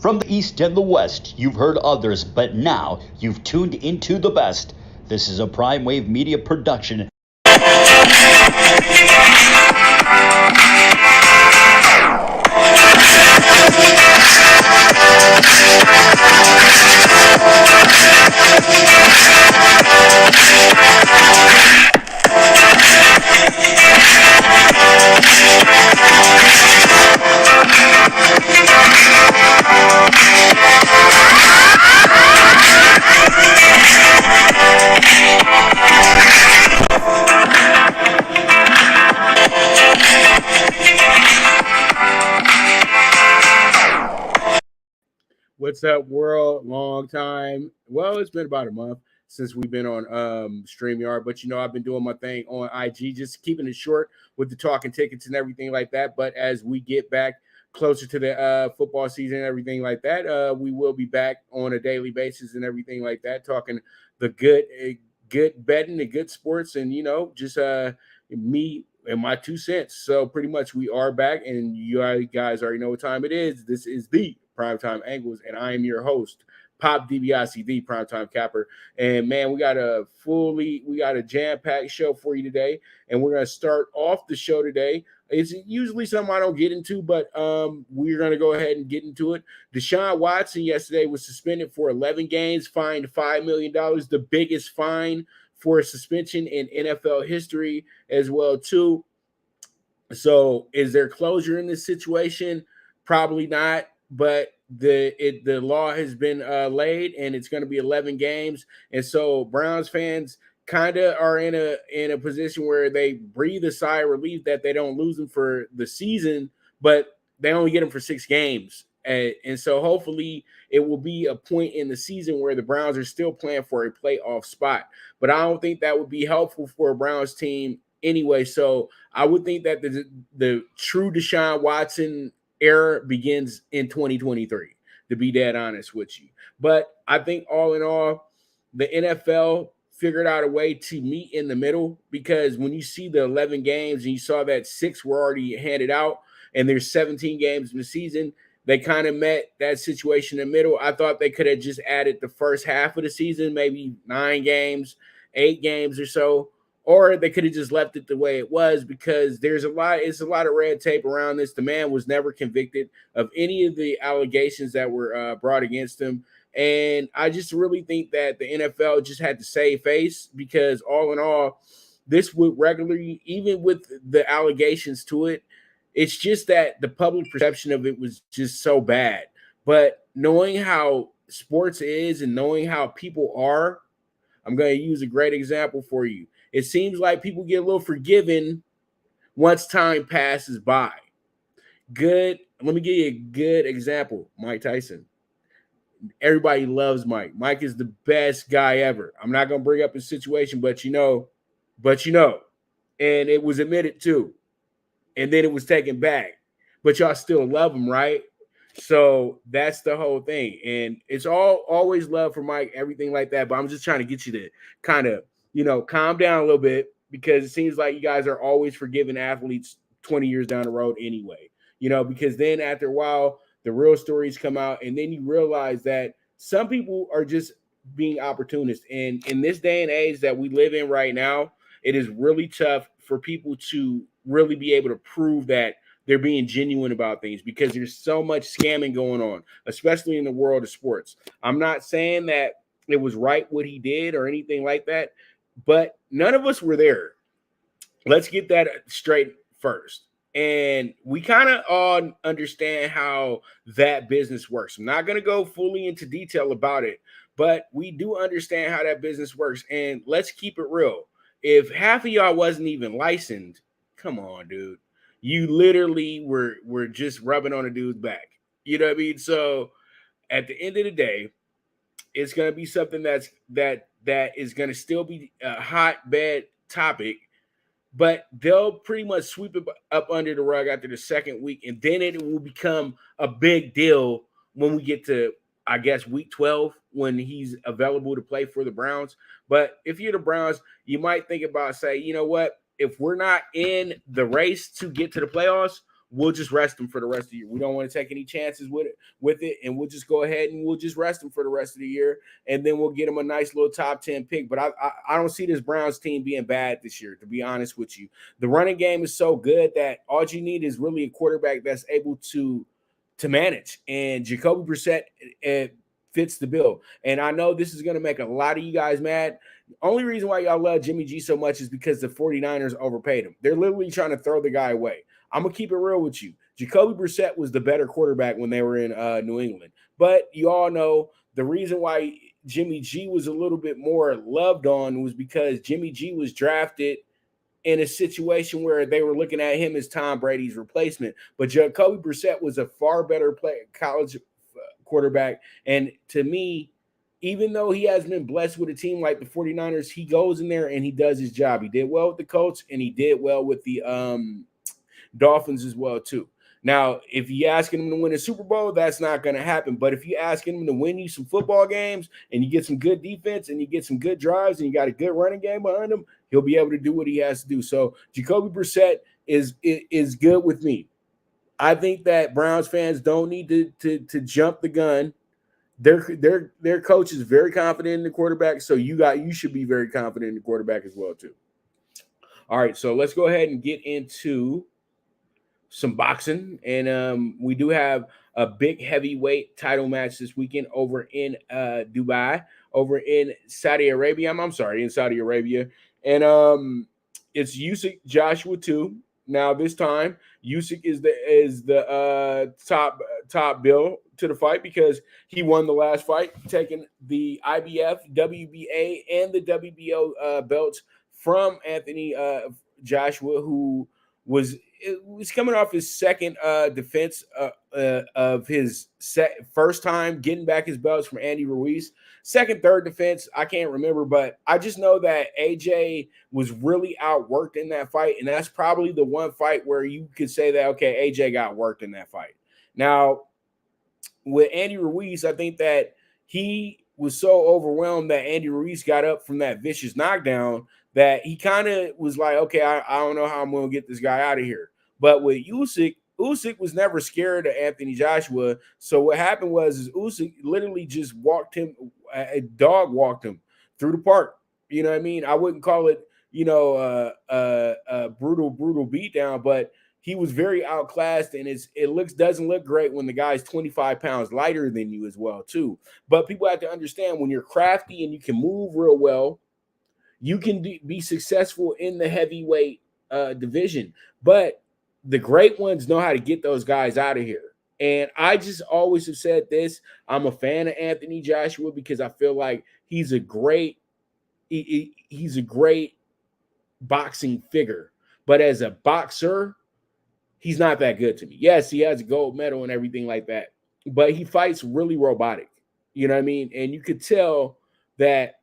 From the East and the West, you've heard others, but now you've tuned into the best. This is a Prime Wave Media production. What's up, world? Long time. Well, it's been about a month since we've been on StreamYard, but I've been doing my thing on IG, just keeping it short with the talking tickets and everything like that. But as we get back closer to the football season and everything like that, we will be back on a daily basis and everything like that, talking the good betting, the good sports, and just me and my 2 cents. So pretty much we are back, and you guys already know what time it is. This is the PrimeTime Angles, and I am your host, Pop DBIC, the Primetime Capper. And man, we got a jam-packed show for you today, and we're gonna start off the show today. It's usually something I don't get into, but we're gonna go ahead and get into it. Deshaun Watson yesterday was suspended for 11 games, fined $5 million, the biggest fine for a suspension in NFL history as well too. So is there closure in this situation? Probably not. But the law has been laid, and it's going to be 11 games. And so Browns fans kind of are in a position where they breathe a sigh of relief that they don't lose him for the season, but they only get him for 6 games. And so hopefully it will be a point in the season where the Browns are still playing for a playoff spot. But I don't think that would be helpful for a Browns team anyway. So I would think that the true Deshaun Watson era begins in 2023, to be dead honest with you. But I think all in all, the NFL figured out a way to meet in the middle, because when you see the 11 games and you saw that 6 were already handed out and there's 17 games in the season, they kind of met that situation in the middle. I thought they could have just added the first half of the season, maybe 9 games, 8 games or so. Or they could have just left it the way it was, because it's a lot of red tape around this. The man was never convicted of any of the allegations that were brought against him. And I just really think that the NFL just had to save face, because all in all, this would regularly, even with the allegations to it, it's just that the public perception of it was just so bad. But knowing how sports is and knowing how people are, I'm going to use a great example for you. It seems like people get a little forgiven once time passes by. Let me give you a good example. Mike Tyson. Everybody loves Mike. Mike is the best guy ever. I'm not going to bring up his situation, but you know. And it was admitted too. And then it was taken back. But y'all still love him, right? So that's the whole thing. And it's always love for Mike, everything like that. But I'm just trying to get you to kind of calm down a little bit, because it seems like you guys are always forgiving athletes 20 years down the road anyway, because then after a while, the real stories come out, and then you realize that some people are just being opportunists. And in this day and age that we live in right now, it is really tough for people to really be able to prove that they're being genuine about things, because there's so much scamming going on, especially in the world of sports. I'm not saying that it was right what he did or anything like that, but none of us were there. Let's get that straight first. And we kind of all understand how that business works. I'm not going to go fully into detail about it, but we do understand how that business works. And let's keep it real. If half of y'all wasn't even licensed, come on, dude. You literally were just rubbing on a dude's back. You know what I mean? So at the end of the day, it's going to be something that is going to still be a hotbed topic, but they'll pretty much sweep it up under the rug after the second week, and then it will become a big deal when we get to, I guess, week 12, when he's available to play for the Browns. But if you're the Browns, you might think about, say, you know what? If we're not in the race to get to the playoffs, we'll just rest him for the rest of the year. We don't want to take any chances with it, and we'll just go ahead and we'll just rest him for the rest of the year, and then we'll get him a nice little top 10 pick. But I don't see this Browns team being bad this year, to be honest with you. The running game is so good that all you need is really a quarterback that's able to manage, and Jacoby Brissett fits the bill. And I know this is going to make a lot of you guys mad. The only reason why y'all love Jimmy G so much is because the 49ers overpaid him. They're literally trying to throw the guy away. I'm going to keep it real with you. Jacoby Brissett was the better quarterback when they were in New England. But you all know the reason why Jimmy G was a little bit more loved on was because Jimmy G was drafted in a situation where they were looking at him as Tom Brady's replacement. But Jacoby Brissett was a far better college quarterback. And to me, even though he has been blessed with a team like the 49ers, he goes in there and he does his job. He did well with the Colts, and he did well with the Dolphins as well too. Now, if you're asking him to win a Super Bowl, that's not going to happen. But if you're asking him to win you some football games and you get some good defense and you get some good drives and you got a good running game behind him, he'll be able to do what he has to do. So Jacoby Brissett is good with me. I think that Browns fans don't need to jump the gun. Their coach is very confident in the quarterback, so you should be very confident in the quarterback as well too. All right, so let's go ahead and get into some boxing, and we do have a big heavyweight title match this weekend over in Dubai, over in Saudi Arabia. I'm sorry, in Saudi Arabia, and it's Usyk Joshua 2. Now this time Usyk is the top bill to the fight because he won the last fight, taking the IBF, WBA, and the WBO belts from Anthony Joshua, who was coming off his second defense of his first time getting back his belts from Andy Ruiz. Second, third defense, I can't remember, but I just know that AJ was really outworked in that fight, and that's probably the one fight where you could say that, okay, AJ got worked in that fight. Now, with Andy Ruiz, I think that he was so overwhelmed that Andy Ruiz got up from that vicious knockdown that he kind of was like, okay, I don't know how I'm going to get this guy out of here. But with Usyk was never scared of Anthony Joshua. So what happened was Usyk literally just dog walked him through the park. You know what I mean? I wouldn't call it, a brutal beatdown, but he was very outclassed, and it doesn't look great when the guy's 25 pounds lighter than you as well too. But people have to understand, when you're crafty and you can move real well, you can be successful in the heavyweight division. But the great ones know how to get those guys out of here. And I just always have said this. I'm a fan of Anthony Joshua because I feel like he's a great boxing figure. But as a boxer, he's not that good to me. Yes, he has a gold medal and everything like that, but he fights really robotic. You know what I mean? And you could tell that,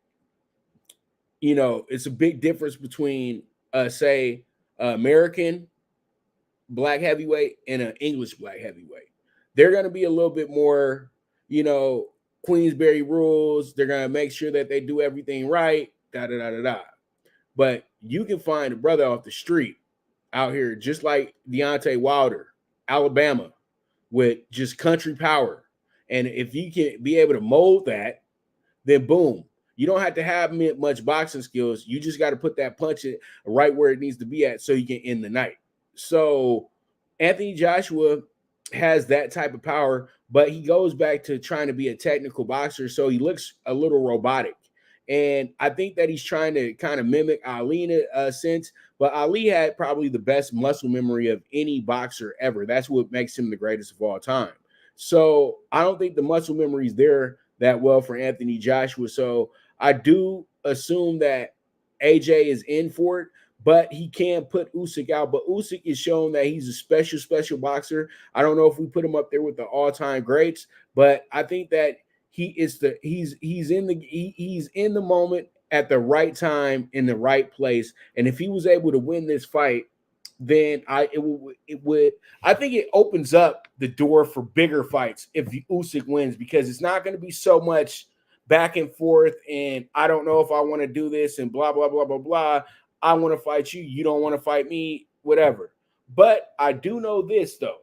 it's a big difference between, say, American black heavyweight and an English black heavyweight. They're going to be a little bit more, Queensberry rules. They're going to make sure that they do everything right, da-da-da-da-da. But you can find a brother off the street out here, just like Deontay Wilder, Alabama, with just country power. And if you can be able to mold that, then boom. You don't have to have much boxing skills. You just got to put that punch right where it needs to be at so you can end the night. So Anthony Joshua has that type of power, but he goes back to trying to be a technical boxer, so he looks a little robotic. And I think that he's trying to kind of mimic Ali in a sense, but Ali had probably the best muscle memory of any boxer ever. That's what makes him the greatest of all time. So I don't think the muscle memory is there that well for Anthony Joshua. So I do assume that AJ is in for it, but he can put Usyk out. But Usyk is shown that he's a special boxer. I don't know if we put him up there with the all-time greats, but I think that he's in the moment at the right time in the right place. And if he was able to win this fight, then I think it opens up the door for bigger fights if Usyk wins, because it's not going to be so much back and forth and I don't know if I want to do this and blah blah blah blah blah. I want to fight you, you don't want to fight me, whatever. But I do know this, though.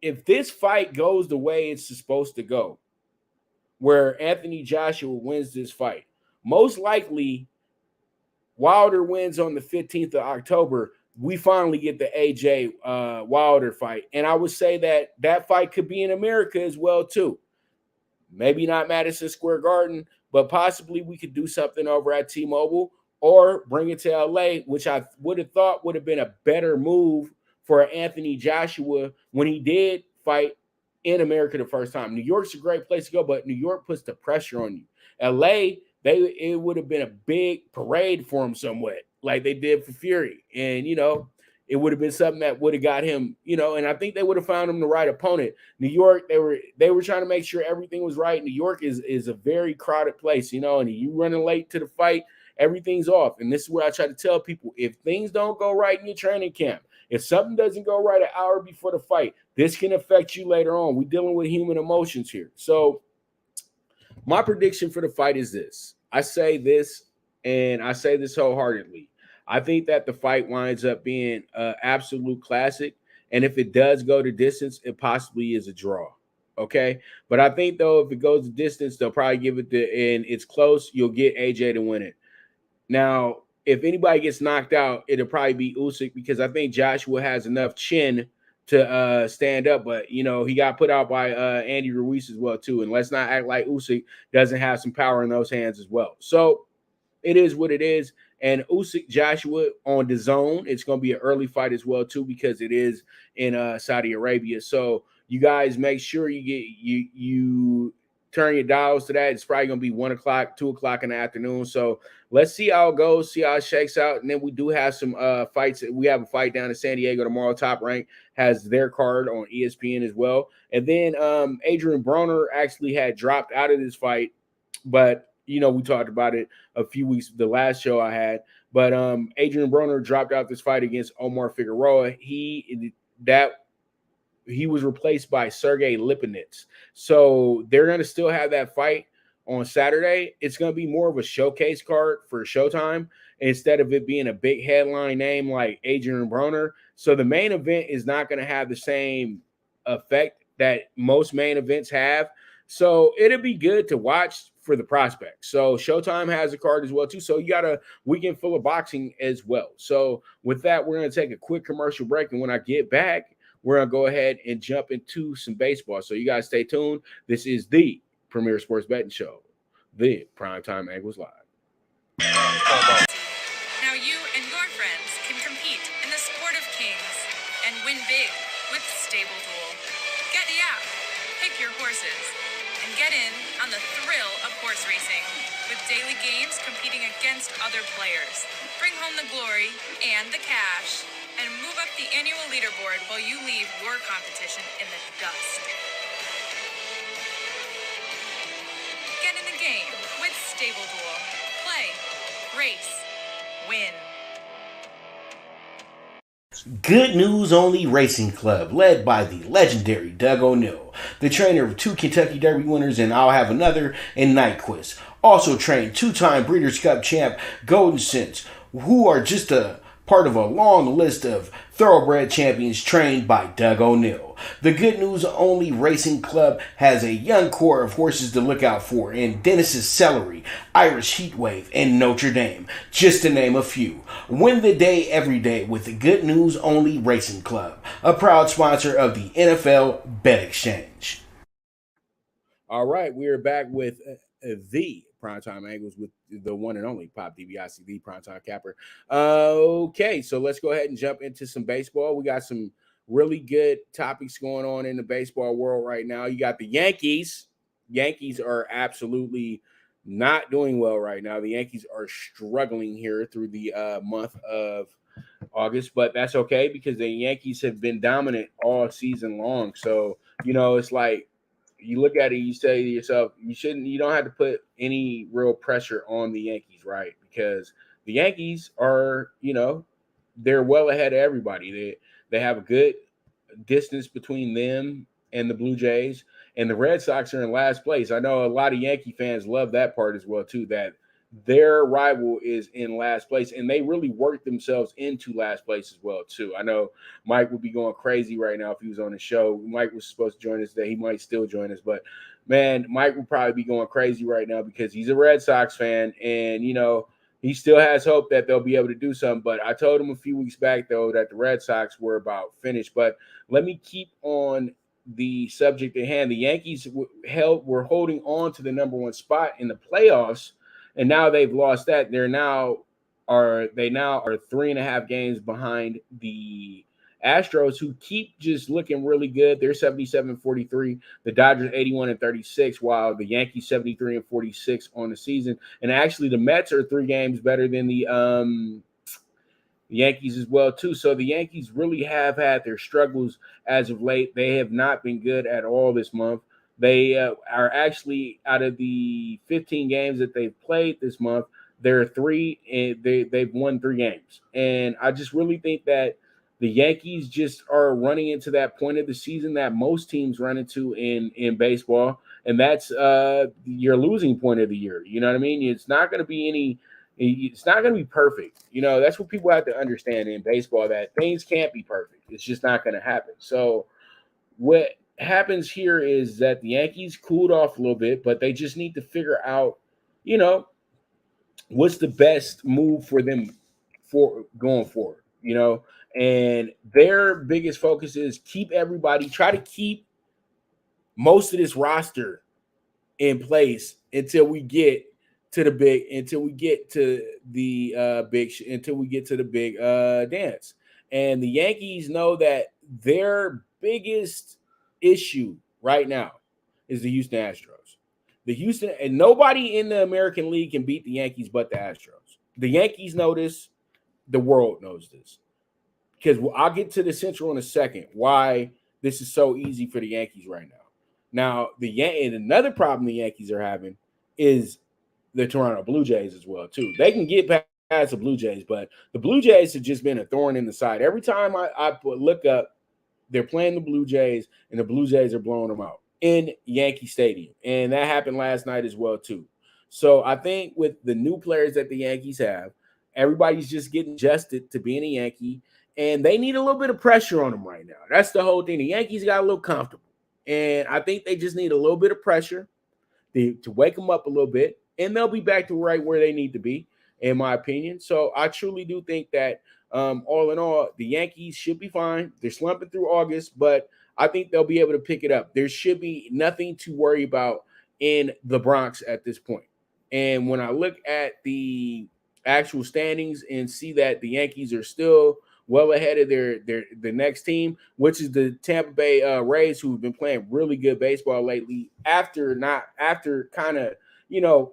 If this fight goes the way it's supposed to go, where Anthony Joshua wins this fight, most likely Wilder wins on the 15th of October. We finally get the AJ Wilder fight. And I would say that that fight could be in America as well, too. Maybe not Madison Square Garden, but possibly we could do something over at T-Mobile or bring it to LA, which I would have thought would have been a better move for Anthony Joshua when he did fight in America the first time. New York's a great place to go, but New York puts the pressure on you. LA, it would have been a big parade for him somewhat, like they did for Fury. And, it would have been something that would have got him, and I think they would have found him the right opponent. New York, they were trying to make sure everything was right. New York is a very crowded place, and you running late to the fight, everything's off. And this is what I try to tell people. If things don't go right in your training camp, if something doesn't go right an hour before the fight, this can affect you later on. We're dealing with human emotions here. So my prediction for the fight is this. I say this, and I say this wholeheartedly. I think that the fight winds up being an absolute classic. And if it does go to distance, it possibly is a draw. Okay. But I think, though, if it goes to distance, they'll probably give it and it's close. You'll get AJ to win it. Now, if anybody gets knocked out, it'll probably be Usyk, because I think Joshua has enough chin to stand up. But, he got put out by Andy Ruiz as well, too. And let's not act like Usyk doesn't have some power in those hands as well. So it is what it is. And Usyk Joshua on the zone, it's going to be an early fight as well, too, because it is in Saudi Arabia. So you guys make sure you turn your dials to that. It's probably going to be 1 o'clock, 2 o'clock in the afternoon. So let's see how it goes, see how it shakes out. And then we do have some fights. We have a fight down in San Diego tomorrow. Top Rank has their card on ESPN as well. And then Adrian Broner actually had dropped out of this fight, but we talked about it a few weeks, the last show I had. But Adrian Broner dropped out this fight against Omar Figueroa. He was replaced by Sergey Lipinets. So they're going to still have that fight on Saturday. It's going to be more of a showcase card for Showtime instead of it being a big headline name like Adrian Broner. So the main event is not going to have the same effect that most main events have. So it'll be good to watch for the prospects. So Showtime has a card as well, too. So you got a weekend full of boxing as well. So with that, we're going to take a quick commercial break. And when I get back, we're going to go ahead and jump into some baseball. So you guys stay tuned. This is the Premier Sports Betting Show, the PrimeTime Angles Live. Now you and your friends can compete in the sport of kings and win big with Stable Duel. Get the app, pick your horses, and get in on the thrill of horse racing with daily games competing against other players. Bring home the glory and the cash, and move up the annual leaderboard while you leave your competition in the dust. Get in the game with Stable Duel. Play, race, win. Good News Only Racing Club, led by the legendary Doug O'Neill, the trainer of 2 Kentucky Derby winners, and I'll have another in Nyquist. Also trained 2-time Breeders' Cup champ Golden Sense, who are just a part of a long list of thoroughbred champions trained by Doug O'Neill. The Good News Only Racing Club has a young core of horses to look out for in Dennis's Celery, Irish Heatwave, and Notre Dame, just to name a few. Win the day every day with the Good News Only Racing Club, a proud sponsor of the NFL Bet Exchange. All right, we are back with the PrimeTime Angles with the one and only Pop DiBiase, the PrimeTime Capper. Okay, so let's go ahead and jump into some baseball. We got some really good topics going on in the baseball world right now. You got the Yankees. Yankees are absolutely not doing well right now. The Yankees are struggling here through the month of August, but that's okay because the Yankees have been dominant all season long. So, it's like, you look at it, you say to yourself, you don't have to put any real pressure on the Yankees, right? Because the Yankees are, they're well ahead of everybody. They have a good distance between them and the Blue Jays, and the Red Sox are in last place. I know a lot of Yankee fans love that part as well, too, that their rival is in last place, and they really worked themselves into last place as well, too. I know Mike would be going crazy right now if he was on the show. Mike was supposed to join us today. He might still join us, but man, Mike would probably be going crazy right now because he's a Red Sox fan, and, you know, he still has hope that they'll be able to do something. But I told him a few weeks back, though, that the Red Sox were about finished. But let me keep on the subject at hand. The Yankees were holding on to the number one spot in the playoffs, and now they've lost that. They now are 3.5 games behind the Astros, who keep just looking really good. They're 77-43. The Dodgers 81-36, while the Yankees 73-46 on the season. And actually, the Mets are 3 games better than the Yankees as well, too. So the Yankees really have had their struggles as of late. They have not been good at all this month. They are actually, out of the 15 games that they've played this month, they're 3, and they've won 3 games. And I just really think that the Yankees just are running into that point of the season that most teams run into in baseball, and that's your losing point of the year. You know what I mean? It's not going to be perfect. You know, that's what people have to understand in baseball, that things can't be perfect. It's just not going to happen. So what happens here is that the Yankees cooled off a little bit, but they just need to figure out, you know, what's the best move for them for going forward, you know. And their biggest focus is try to keep most of this roster in place until we get to the big dance. And the Yankees know that their biggest issue right now is the Houston Astros. And nobody in the American League can beat the Yankees but the Astros. The Yankees know this. The world knows this. Because I'll get to the Central in a second, why this is so easy for the Yankees right now. Now, and another problem the Yankees are having is the Toronto Blue Jays as well, too. They can get past the Blue Jays, but the Blue Jays have just been a thorn in the side. Every time I look up, they're playing the Blue Jays, and the Blue Jays are blowing them out in Yankee Stadium. And that happened last night as well, too. So I think with the new players that the Yankees have, everybody's just getting adjusted to being a Yankee, and they need a little bit of pressure on them right now. That's the whole thing. The Yankees got a little comfortable, and I think they just need a little bit of pressure to wake them up a little bit, and they'll be back to right where they need to be, in my opinion. So I truly do think that all in all, the Yankees should be fine. They're slumping through August, but I think they'll be able to pick it up. There should be nothing to worry about in the Bronx at this point. And when I look at the actual standings and see that the Yankees are still well ahead of the next team, which is the Tampa Bay Rays, who've been playing really good baseball lately after kind of, you know,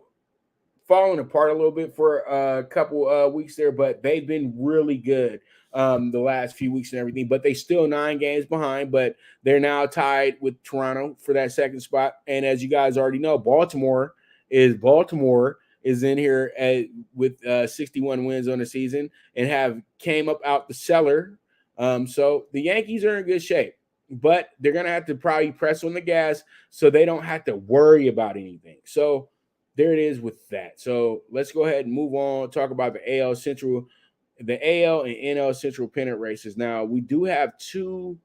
falling apart a little bit for a couple weeks there, but they've been really good the last few weeks and everything. But they still 9 games behind, but they're now tied with Toronto for that second spot. And as you guys already know, Baltimore is in here with 61 wins on the season and have came up out the cellar. So the Yankees are in good shape, but they're going to have to probably press on the gas so they don't have to worry about anything. So there it is with that. So let's go ahead and move on, talk about the AL Central, the AL and NL Central pennant races. Now, we do have 2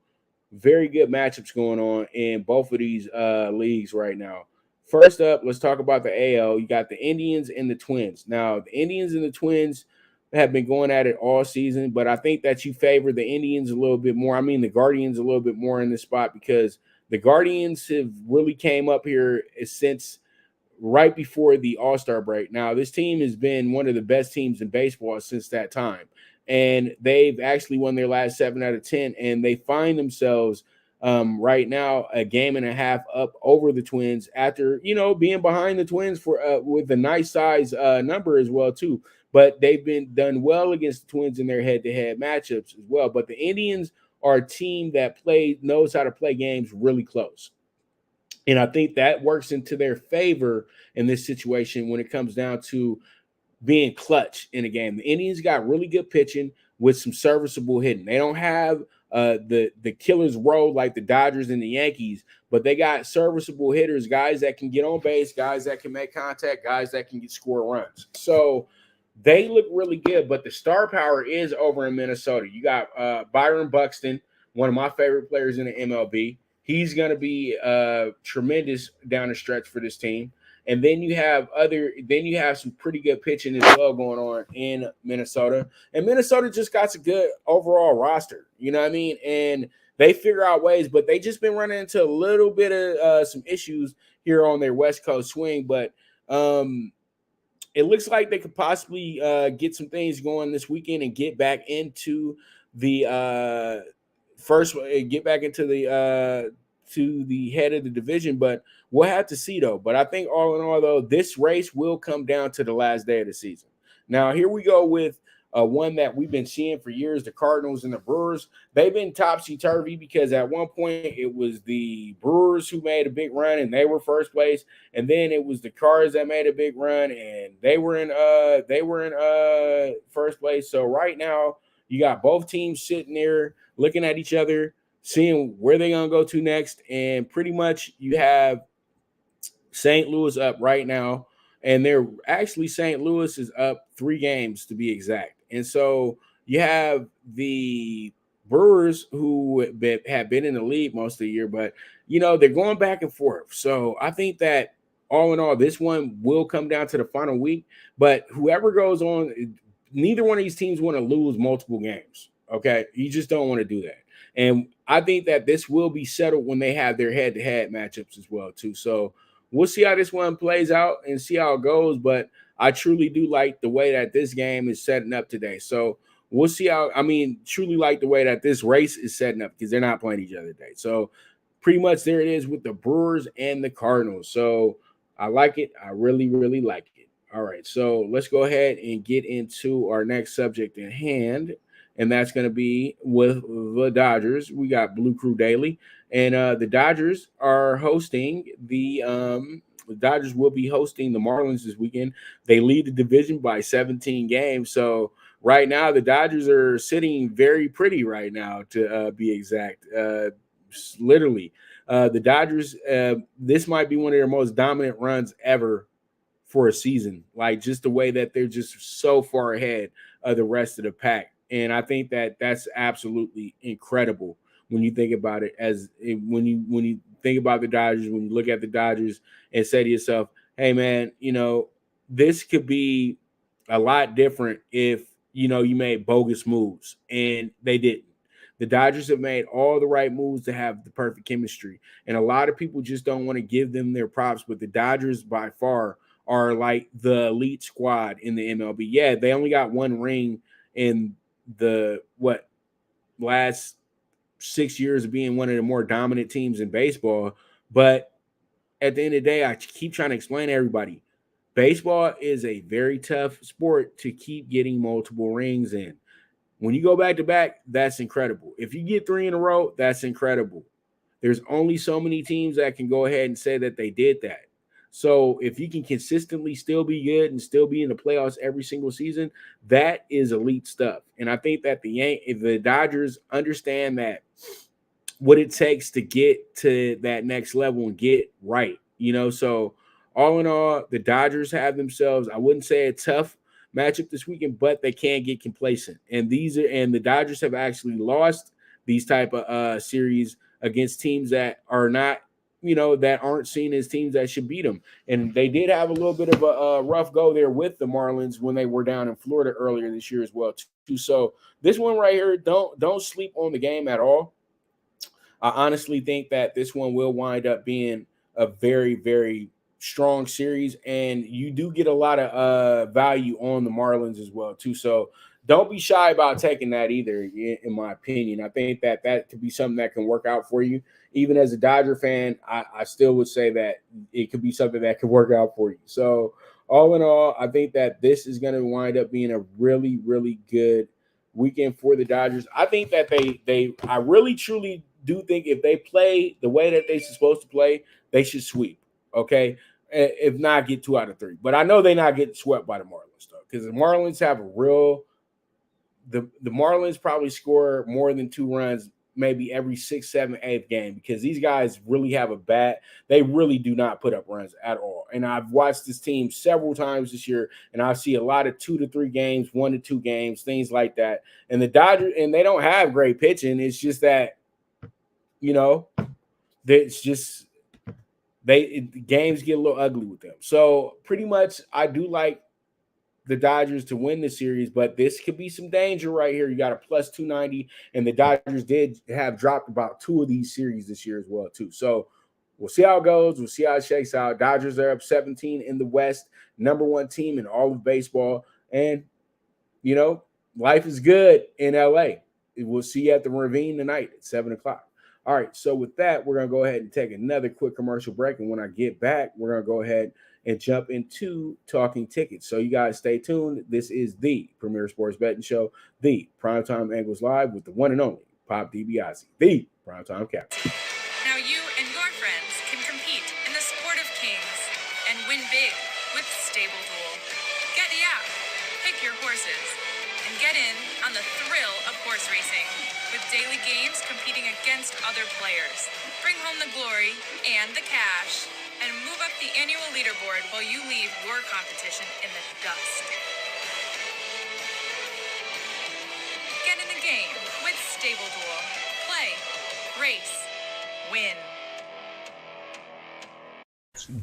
very good matchups going on in both of these leagues right now. First up, let's talk about the AL. You got the Indians and the Twins. Now, the Indians and the Twins have been going at it all season, but I think that you favor the Indians a little bit more. I mean, the Guardians a little bit more in this spot because the Guardians have really came up here since right before the All-Star break. Now, this team has been one of the best teams in baseball since that time, and they've actually won their last 7 out of 10, and they find themselves right now a game and a half up over the Twins after, you know, being behind the Twins for with a nice size number as well too. But they've been done well against the Twins in their head-to-head matchups as well. But the Indians are a team that knows how to play games really close. And I think that works into their favor in this situation when it comes down to being clutch in a game. The Indians got really good pitching with some serviceable hitting. They don't have the killer's row like the Dodgers and the Yankees, but they got serviceable hitters, guys that can get on base, guys that can make contact, guys that can score runs. So they look really good, but the star power is over in Minnesota. You got Byron Buxton, one of my favorite players in the MLB. He's going to be tremendous down the stretch for this team. And then you have some pretty good pitching as well going on in Minnesota. And Minnesota just got a good overall roster. You know what I mean? And they figure out ways, but they just been running into a little bit of some issues here on their West Coast swing. But it looks like they could possibly get some things going this weekend and get back into the to the head of the division. But we'll have to see, though. But I think all in all, though, this race will come down to the last day of the season. Now, here we go with one that we've been seeing for years, the Cardinals and the Brewers. They've been topsy-turvy because at one point it was the Brewers who made a big run and they were first place, and then it was the Cards that made a big run and they were in first place. So right now you got both teams sitting there looking at each other, seeing where they're going to go to next, and pretty much you have St. Louis up right now. And they're actually, St. Louis is up 3 games to be exact. And so you have the Brewers who have been in the lead most of the year, but, you know, they're going back and forth. So I think that all in all, this one will come down to the final week. But whoever goes on, neither one of these teams want to lose multiple games. Okay. You just don't want to do that. And I think that this will be settled when they have their head-to-head matchups as well, too. So we'll see how this one plays out and see how it goes, but I truly do like the way that this game is setting up today. So we'll see truly like the way that this race is setting up because they're not playing each other today. So pretty much there it is with the Brewers and the Cardinals. So I like it. I really, really like it. All right, so let's go ahead and get into our next subject at hand, and that's going to be with the Dodgers. We got Blue Crew Daily. And the Dodgers are hosting the Dodgers will be hosting the Marlins this weekend. They lead the division by 17 games. So right now, the Dodgers are sitting very pretty right now, to be exact. Literally, the Dodgers, this might be one of their most dominant runs ever for a season. Like just the way that they're just so far ahead of the rest of the pack. And I think that that's absolutely incredible. When you think about it, when you think about the Dodgers, when you look at the Dodgers and say to yourself, hey, man, you know, this could be a lot different if, you know, you made bogus moves, and they didn't. The Dodgers have made all the right moves to have the perfect chemistry, and a lot of people just don't want to give them their props, but the Dodgers by far are like the elite squad in the MLB. Yeah, they only got 1 ring in the last 6 years of being one of the more dominant teams in baseball. But at the end of the day, I keep trying to explain to everybody, baseball is a very tough sport to keep getting multiple rings in. When you go back to back, that's incredible. If you get 3 in a row, that's incredible. There's only so many teams that can go ahead and say that they did that. So if you can consistently still be good and still be in the playoffs every single season, that is elite stuff. And I think that if the Dodgers understand that what it takes to get to that next level and get right, you know. So all in all, the Dodgers have themselves, I wouldn't say a tough matchup this weekend, but they can't get complacent. And the Dodgers have actually lost these type of series against teams that are not, you know, that aren't seen as teams that should beat them. And they did have a little bit of a rough go there with the Marlins when they were down in Florida earlier this year as well, too. So this one right here, don't sleep on the game at all. I honestly think that this one will wind up being a very, very strong series, and you do get a lot of value on the Marlins as well, too. So don't be shy about taking that either, in my opinion. I think that could be something that can work out for you. Even as a Dodger fan, I still would say that it could be something that could work out for you. So all in all, I think that this is going to wind up being a really, really good weekend for the Dodgers. I think that I really, truly do think if they play the way that they're supposed to play, they should sweep, okay? If not, get 2 out of 3. But I know they're not getting swept by the Marlins, though, because the Marlins have the Marlins probably score more than 2 runs maybe every 6th, 7th, 8th game because these guys really have a bat. They really do not put up runs at all. And I've watched this team several times this year, and I see a lot of 2 to 3 games, 1 to 2 games, things like that. And the Dodgers, and they don't have great pitching. It's just that, it's just the games get a little ugly with them. So pretty much I do like the Dodgers to win the series, but this could be some danger right here. You got a plus 290, and the Dodgers did have dropped about 2 of these series this year as well, too. So we'll see how it goes. We'll see how it shakes out. Dodgers are up 17 in the West, number 1 team in all of baseball. And, life is good in LA. We'll see you at the Ravine tonight at 7 o'clock. All right, so with that, we're going to go ahead and take another quick commercial break. And when I get back, we're going to go ahead and jump into Talking Tickets. So you guys stay tuned. This is the premier sports betting show, the PrimeTime Angles Live with the one and only Pop DiBiase, the PrimeTime Captain. Now you and your friends can compete in the sport of kings and win big with Stable Duel. Get the app, pick your horses, and get in on the thrill of horse racing with daily games competing against other players. Bring home the glory and the cash, and move up the annual leaderboard while you leave your competition in the dust. Get in the game with Stable Duel. Play, race, win.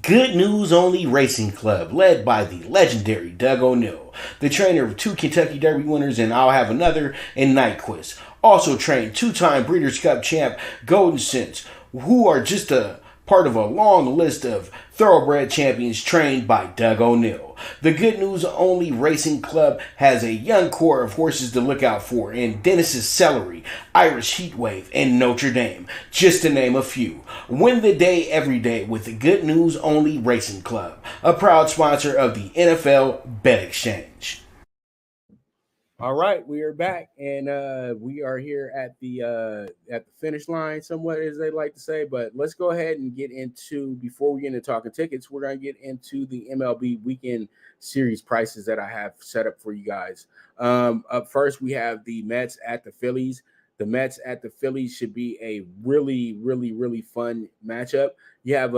Good News Only Racing Club, led by the legendary Doug O'Neill, the trainer of 2 Kentucky Derby winners, and I'll have another in Nyquist. Also trained 2-time Breeders' Cup champ Golden Sense, who are just a part of a long list of thoroughbred champions trained by Doug O'Neill. The Good News Only Racing Club has a young core of horses to look out for in Dennis's Celery, Irish Heatwave, and Notre Dame, just to name a few. Win the day every day with the Good News Only Racing Club, a proud sponsor of the NFL Bet Exchange. All right, we are back, and we are here at the finish line, somewhat as they like to say. But let's go ahead and get into, before we get into Talking Tickets, we're going to get into the MLB weekend series prices that I have set up for you guys. Up first, we have the Mets at the Phillies. The Mets at the Phillies should be a really, really, really fun matchup. You have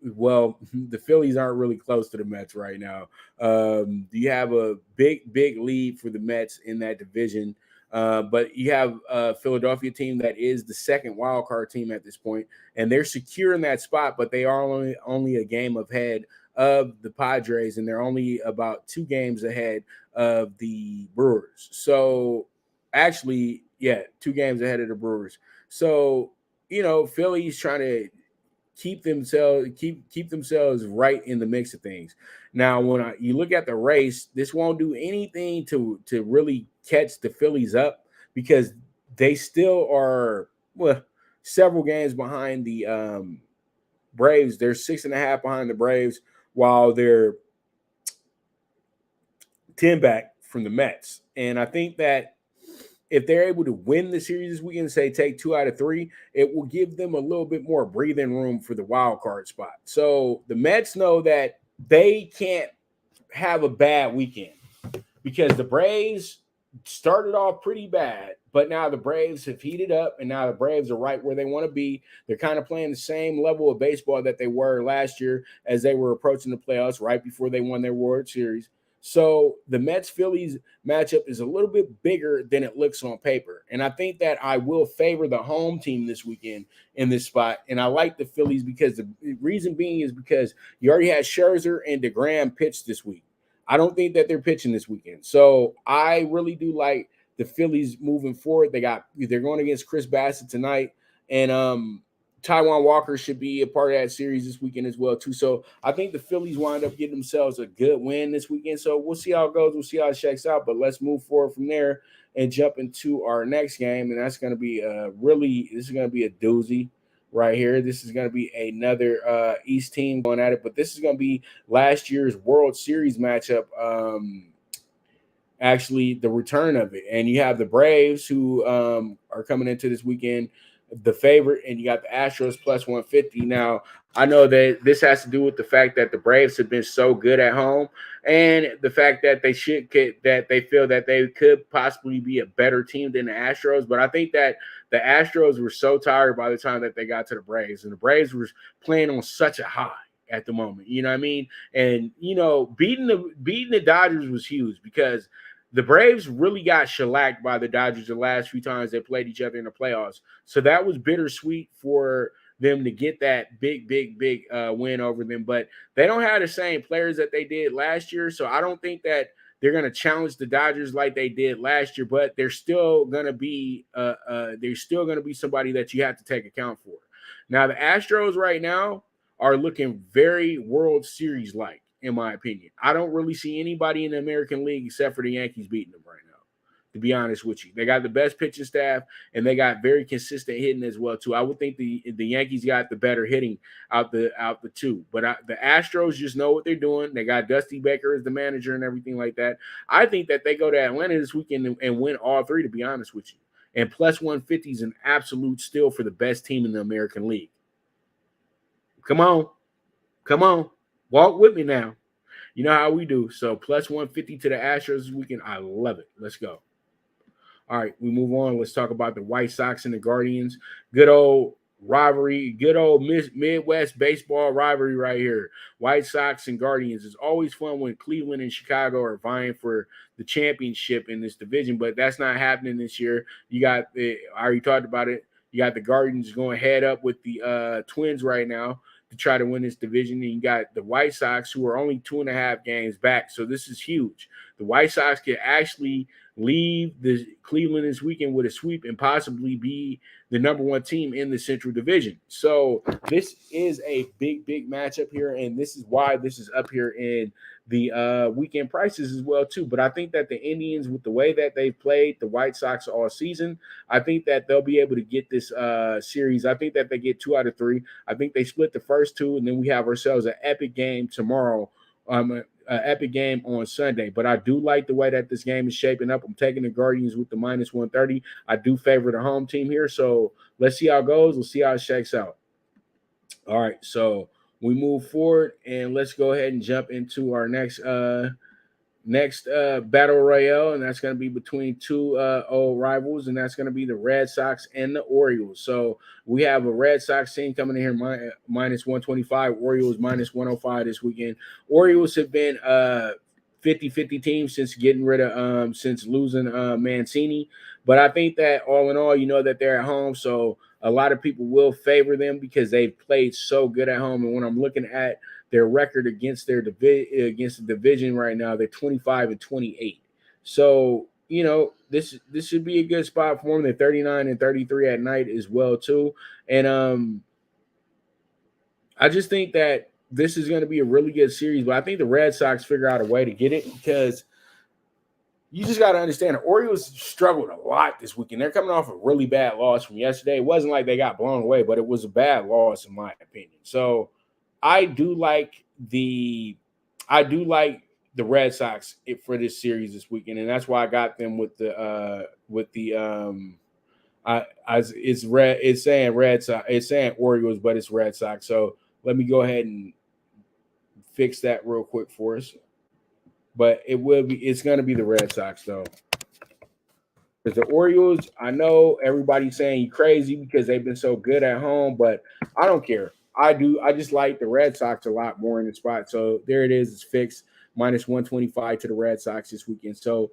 the Phillies aren't really close to the Mets right now. You have a big lead for the Mets in that division. But you have a Philadelphia team that is the second wild card team at this point, and they're secure in that spot, but they are only a game ahead of the Padres, and they're only about 2 games ahead of the Brewers. So actually, 2 games ahead of the Brewers. So, Philly's trying to keep themselves right in the mix of things. Now, when you look at the race, this won't do anything to really catch the Phillies up because they still are several games behind the Braves. They're 6.5 behind the Braves, while they're 10 back from the Mets. And I think that if they're able to win the series this weekend, say take 2 out of 3, it will give them a little bit more breathing room for the wild card spot. So the Mets know that they can't have a bad weekend because the Braves started off pretty bad, but now the Braves have heated up, and now the Braves are right where they want to be. They're kind of playing the same level of baseball that they were last year as they were approaching the playoffs right before they won their World Series. So the Mets-Phillies matchup is a little bit bigger than it looks on paper. And I think that I will favor the home team this weekend in this spot. And I like the Phillies because the reason being is because you already had Scherzer and DeGrom pitch this week. I don't think that they're pitching this weekend. So I really do like the Phillies moving forward. They're going against Chris Bassett tonight. And Taijuan Walker should be a part of that series this weekend as well, too. So I think the Phillies wind up getting themselves a good win this weekend. So we'll see how it goes. We'll see how it shakes out. But let's move forward from there and jump into our next game. And that's going to be this is going to be a doozy right here. This is going to be another East team going at it. But this is going to be last year's World Series matchup. Actually, the return of it. And you have the Braves who are coming into this weekend the favorite, and you got the Astros plus 150. Now, I know that this has to do with the fact that the Braves have been so good at home, and the fact that they feel that they could possibly be a better team than the Astros. But I think that the Astros were so tired by the time that they got to the Braves, and the Braves were playing on such a high at the moment. You know what I mean? And beating the Dodgers was huge because the Braves really got shellacked by the Dodgers the last few times they played each other in the playoffs. So that was bittersweet for them to get that big win over them. But they don't have the same players that they did last year. So I don't think that they're going to challenge the Dodgers like they did last year, but they're still going to be somebody that you have to take account for. Now, the Astros right now are looking very World Series like, in my opinion. I don't really see anybody in the American League except for the Yankees beating them right now, to be honest with you. They got the best pitching staff, and they got very consistent hitting as well, too. I would think the Yankees got the better hitting out the two. But the Astros just know what they're doing. They got Dusty Baker as the manager and everything like that. I think that they go to Atlanta this weekend and win all three, to be honest with you. And plus 150 is an absolute steal for the best team in the American League. Come on. Walk with me now. You know how we do. So plus 150 to the Astros this weekend. I love it. Let's go. All right, we move on. Let's talk about the White Sox and the Guardians. Good old rivalry, good old Midwest baseball rivalry right here. White Sox and Guardians. It's always fun when Cleveland and Chicago are vying for the championship in this division, but that's not happening this year. I already talked about it. You got the Guardians going head up with the Twins right now to try to win this division. And you got the White Sox, who are only 2.5 games back. So this is huge. The White Sox can actually leave the Cleveland this weekend with a sweep and possibly be the number one team in the Central Division. So this is a big matchup here, and this is why this is up here in the weekend prices as well too. But I think that the Indians, with the way that they've played the White Sox all season, I think that they'll be able to get this series. I think that they get 2 out of 3. I think they split the first 2, and then we have ourselves an epic game tomorrow. Epic game on Sunday. But I do like the way that this game is shaping up. I'm taking the Guardians with the minus 130. I do favor the home team here. So let's see how it goes. We'll see how it shakes out. All right. So we move forward, and let's go ahead and jump into our next battle royale, and that's going to be between two old rivals, and that's going to be the Red Sox and the Orioles. So we have a Red Sox team coming in here minus 125, Orioles minus 105 this weekend. Orioles have been 50-50 team since losing Mancini, but I think that all in all, that they're at home, so a lot of people will favor them because they've played so good at home. And when I'm looking at their record against the division right now, they're 25-28. So, this should be a good spot for them. They're 39-33 at night as well too. And I just think that this is going to be a really good series. But I think the Red Sox figure out a way to get it, because you just got to understand the Orioles struggled a lot this weekend. They're coming off a really bad loss from yesterday. It wasn't like they got blown away, but it was a bad loss in my opinion. So I do like the Red Sox for this series this weekend, and that's why I got them with it's saying Red Sox, it's saying Orioles, but it's Red Sox. So let me go ahead and fix that real quick for us. But it's going to be the Red Sox though. Because the Orioles, I know everybody's saying you crazy because they've been so good at home, but I don't care. I just like the Red Sox a lot more in the spot. So there it is. It's fixed. Minus 125 to the Red Sox this weekend. So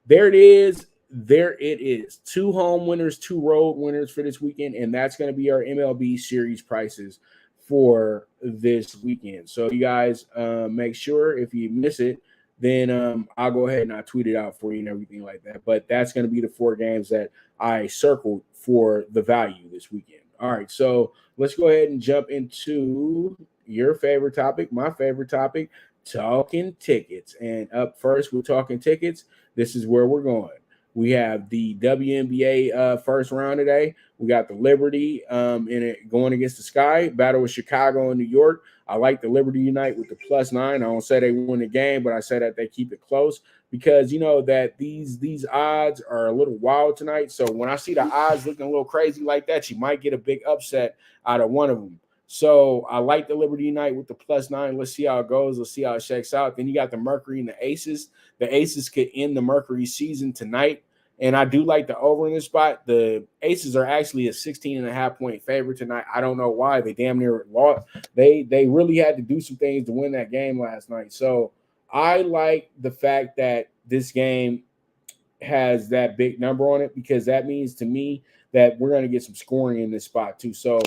there it is. 2 home winners, 2 road winners for this weekend. And that's going to be our MLB Series prices for this weekend. So you guys make sure if you miss it, then I'll go ahead and I'll tweet it out for you and everything like that. But that's going to be the 4 games that I circled for the value this weekend. All right, so let's go ahead and jump into your favorite topic, my favorite topic, Talkin Tickets. And up first, we're talking tickets. This is where we're going. We have the WNBA first round today. We got the Liberty in it going against the Sky. Battle with Chicago and New York. I like the Liberty Unite with the +9. I don't say they win the game, but I say that they keep it close because that these odds are a little wild tonight. So when I see the odds looking a little crazy like that, you might get a big upset out of one of them. So I like the Liberty night with the +9. Let's see how it goes. Let's see how it shakes out. Then you got the Mercury and the Aces. The Aces could end the Mercury season tonight. And I do like the over in this spot. The Aces are actually a 16.5-point favorite tonight. I don't know why. They damn near lost. They really had to do some things to win that game last night. So I like the fact that this game has that big number on it, because that means to me that we're going to get some scoring in this spot too. So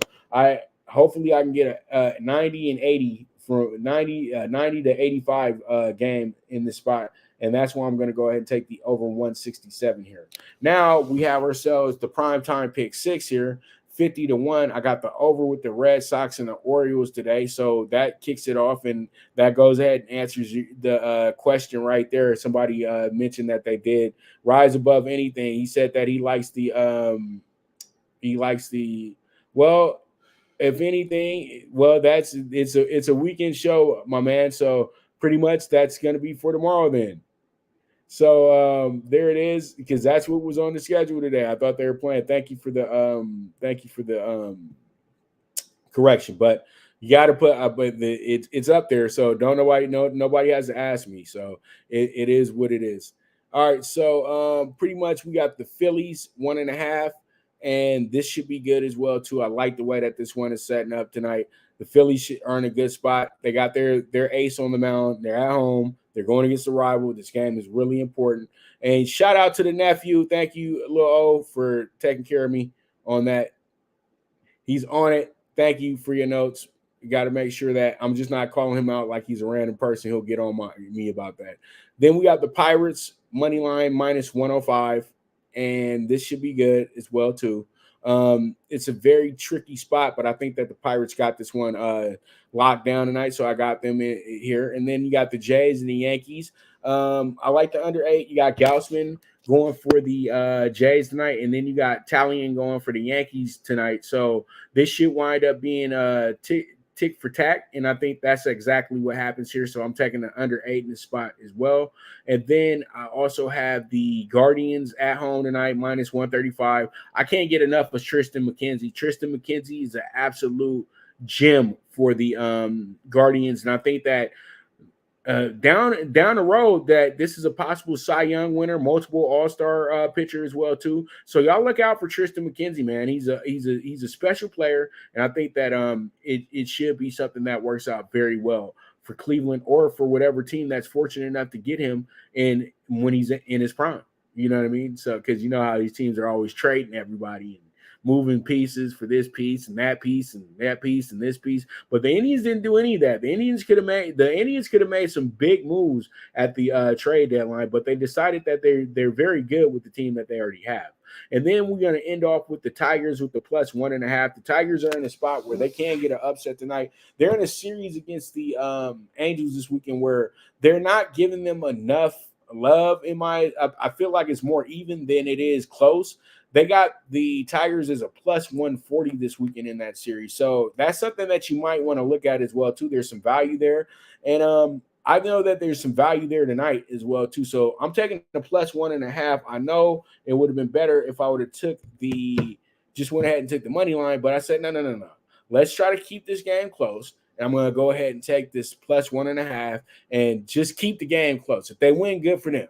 hopefully I can get a 90 and 80 from 90 to 85 game in this spot. And that's why I'm going to go ahead and take the over 167 here. Now we have ourselves the PrimeTime PK6 here, 50-1. I got the over with the Red Sox and the Orioles today. So that kicks it off, and that goes ahead and answers the question right there. Somebody mentioned that they did rise above anything. He said that he likes the well, if anything, well, it's a weekend show, my man. So pretty much that's going to be for tomorrow then. So there it is, because that's what was on the schedule today. I thought they were playing. Thank you for the correction, but you got to put it's up there. So nobody has to ask me. So it is what it is. All right. So pretty much we got the Phillies 1.5. And this should be good as well, too. I like the way that this one is setting up tonight. The Phillies are in a good spot. They got their ace on the mound. They're at home. They're going against the rival. This game is really important. And shout out to the nephew. Thank you, Lil O, for taking care of me on that. He's on it. Thank you for your notes. You got to make sure that I'm just not calling him out like he's a random person. He'll get on me about that. Then we got the Pirates money line -105. And this should be good as well, too. It's a very tricky spot, but I think that the Pirates got this one locked down tonight, so I got them in here. And then you got the Jays and the Yankees. I like the under 8. You got Gaussman going for the Jays tonight, and then you got Tallian going for the Yankees tonight. So this should wind up being tick for tack, and I think that's exactly what happens here. So I'm taking the under 8 in the spot as well. And then I also have the Guardians at home tonight, -135. I can't get enough of Tristan McKenzie. Tristan McKenzie is an absolute gem for the Guardians, and I think that down the road that this is a possible Cy Young winner, multiple All-Star pitcher as well too. So y'all look out for Tristan McKenzie, man. He's a special player, and I think that it should be something that works out very well for Cleveland or for whatever team that's fortunate enough to get him in when he's in his prime. You know what I mean? So because you know how these teams are always trading everybody and moving pieces for this piece and that piece and that piece and this piece. But the Indians didn't do any of that. The Indians could have made some big moves at the trade deadline, but they decided that they're very good with the team that they already have. And then we're going to end off with the Tigers with the +1.5. The Tigers are in a spot where they can get an upset tonight. They're in a series against the Angels this weekend where they're not giving them enough love. I feel like it's more even than it is close. They got the Tigers as a +140 this weekend in that series. So that's something that you might want to look at as well, too. There's some value there. And I know that there's some value there tonight as well, too. So I'm taking the +1.5. I know it would have been better if I would have just went ahead and took the money line. But I said, no. Let's try to keep this game close. And I'm going to go ahead and take this +1.5 and just keep the game close. If they win, good for them.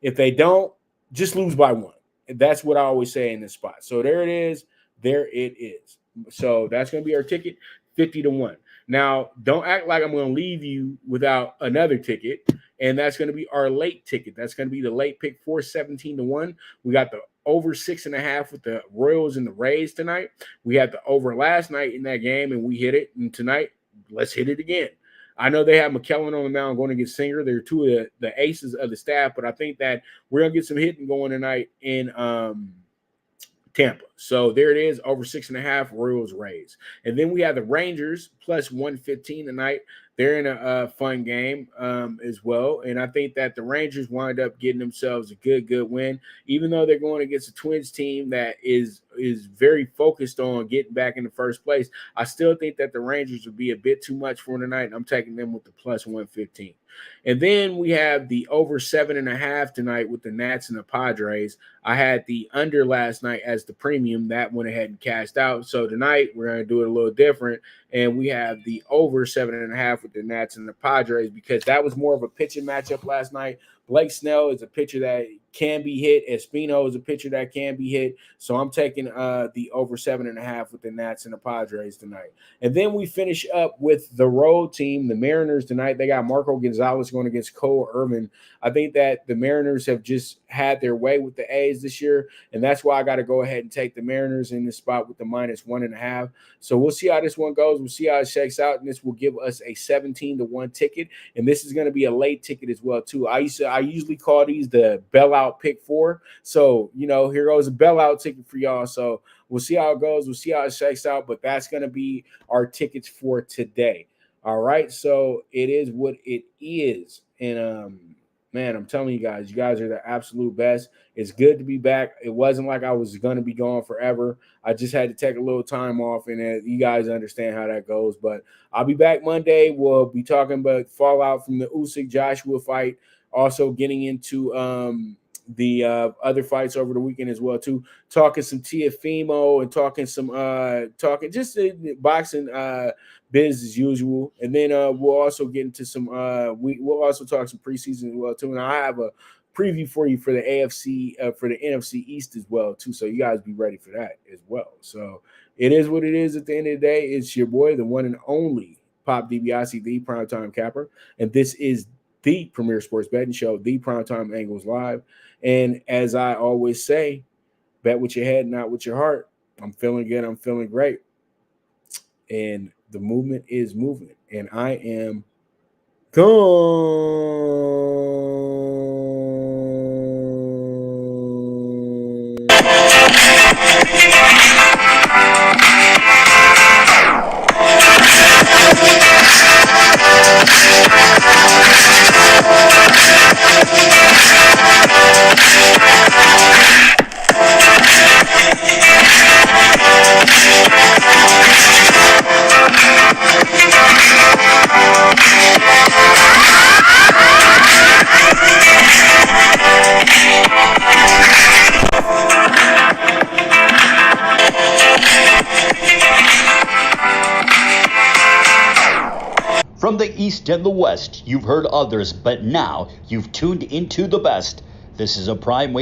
If they don't, just lose by 1. That's what I always say in this spot. So there it is. There it is. So that's going to be our ticket, 50-1. Now, don't act like I'm going to leave you without another ticket, and that's going to be our late ticket. That's going to be the late pick 4, 17-1. We got the over 6.5 with the Royals and the Rays tonight. We had the over last night in that game, and we hit it. And tonight, let's hit it again. I know they have McKellen on the mound going to get Singer. They're two of the aces of the staff, but I think that we're going to get some hitting going tonight in Tampa. So there it is, over 6.5, Royals Rays. And then we have the Rangers +115 tonight. They're in a fun game as well. And I think that the Rangers wind up getting themselves a good win, even though they're going against a Twins team that is very focused on getting back in the first place. I still think that the Rangers would be a bit too much for tonight. And I'm taking them with the +115. And then we have the over 7.5 tonight with the Nats and the Padres. I had the under last night as the premium. That went ahead and cashed out. So tonight we're going to do it a little different. and we have the over 7.5 with the Nats and the Padres, because that was more of a pitching matchup last night. Blake Snell is a pitcher that can be hit. Espino is a pitcher that can be hit. So I'm taking the over 7.5 with the Nats and the Padres tonight. And then we finish up with the road team, the Mariners tonight. They got Marco Gonzalez going against Cole Irvin. I think that the Mariners have just had their way with the A's this year, and that's why I got to go ahead and take the Mariners in this spot with the -1.5. So we'll see how this one goes. We'll see how it shakes out, and this will give us a 17-1 ticket. And this is going to be a late ticket as well too. I usually call these the bailout pick 4. So here goes a bailout ticket for y'all. So we'll see how it goes. We'll see how it shakes out. But that's going to be our tickets for today. All right. So it is what it is, and man, I'm telling you guys are the absolute best. It's good to be back. It wasn't like I was going to be gone forever. I just had to take a little time off, and you guys understand how that goes. But I'll be back Monday. We'll be talking about fallout from the Usyk Joshua fight, also getting into the other fights over the weekend as well too, talking some Tiafimo and talking just boxing biz as usual. And then we'll also get into some we'll also talk some preseason as well too. And I have a preview for you for the AFC for the NFC East as well too, so you guys be ready for that as well. So it is what it is. At the end of the day, it's your boy, the one and only Pop DiBiase, the Primetime Capper, and this is the premier sports betting show, the PrimeTime Angles Live. And as I always say, bet with your head, not with your heart. I'm feeling good. I'm feeling great. And the movement is moving. And I am From the East and the West, you've heard others, but now you've tuned into the best. This is a Prime Wave